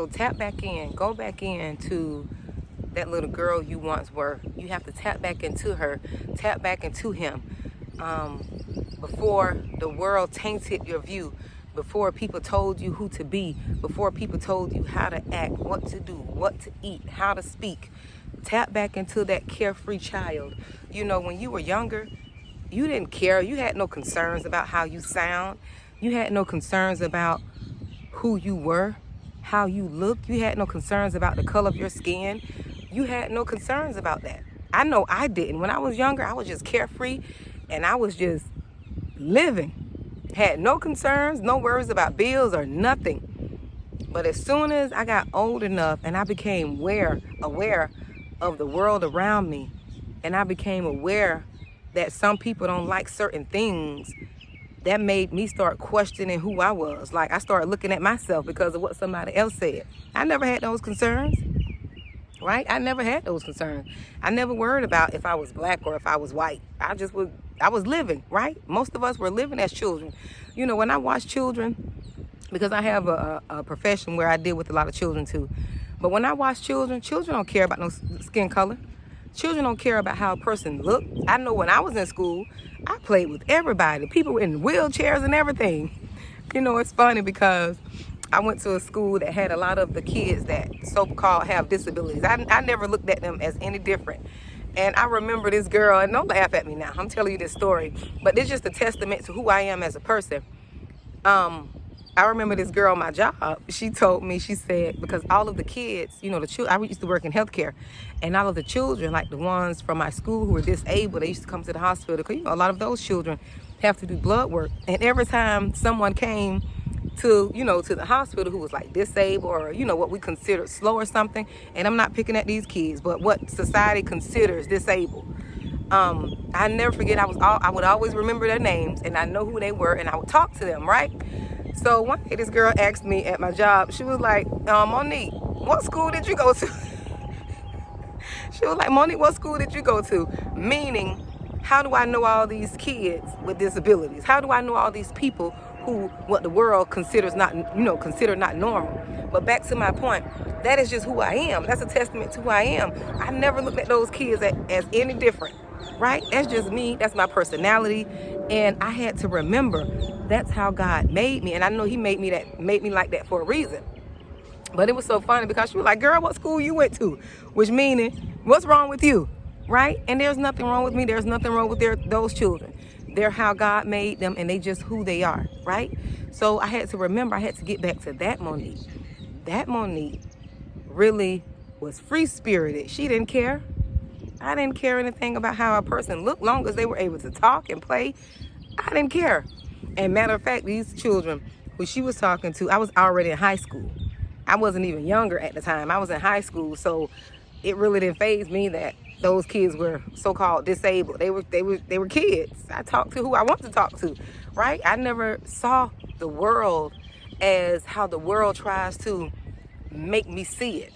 So tap back in, go back into that little girl you once were. You have to tap back into her, tap back into him. Before the world tainted your view, before people told you who to be, before people told you how to act, what to do, what to eat, how to speak. Tap back into that carefree child. You know, when you were younger, you didn't care. You had no concerns about how you sound. You had no concerns about who you were, how you looked. You had no concerns about the color of your skin. You had no concerns about that. I know I didn't. When I was younger, I was just carefree and I was just living. Had no concerns, no worries about bills or nothing. But as soon as I got old enough and I became aware of the world around me, and I became aware that some people don't like certain things, that made me start questioning who I was. Like, I started looking at myself because of what somebody else said. I never had those concerns, right? I never had those concerns. I never worried about if I was black or if I was white. I was living, right? Most of us were living as children. You know, when I watch children, because I have a profession where I deal with a lot of children too. But when I watch children don't care about no skin color. Children don't care about how a person looked. I know when I was in school, I played with everybody. People in wheelchairs and everything. You know, it's funny because I went to a school that had a lot of the kids that so-called have disabilities. I never looked at them as any different. And I remember this girl, and don't laugh at me now, I'm telling you this story, but it's just a testament to who I am as a person. I remember this girl on my job, she told me, she said, because all of the kids, you know, the children, I used to work in healthcare, and all of the children, like the ones from my school who were disabled, they used to come to the hospital, because, you know, a lot of those children have to do blood work. And every time someone came to, you know, to the hospital who was like disabled or, you know, what we considered slow or something, and I'm not picking at these kids, but what society considers disabled. I never forget, I would always remember their names, and I know who they were, and I would talk to them, right? So one day this girl asked me at my job, she was like, Monique, what school did you go to? She was like, Monique, what school did you go to? Meaning, how do I know all these kids with disabilities? How do I know all these people who, what the world considers not, you know, consider not normal? But back to my point, that is just who I am. That's a testament to who I am. I never looked at those kids as any different, right? That's just me. That's my personality. And I had to remember that's how God made me. And I know he made me like that for a reason. But it was so funny because she was like, girl, what school you went to? Which meaning, what's wrong with you, right? And there's nothing wrong with me. There's nothing wrong with those children. They're how God made them, and they just who they are, right? So I had to remember, I had to get back to that Monique. That Monique really was free-spirited. She didn't care. I didn't care anything about how a person looked, long as they were able to talk and play. I didn't care. And matter of fact, these children who she was talking to, I was already in high school. I wasn't even younger at the time. I was in high school, so it really didn't faze me that those kids were so-called disabled. They were kids. I talked to who I want to talk to, right? I never saw the world as how the world tries to make me see it.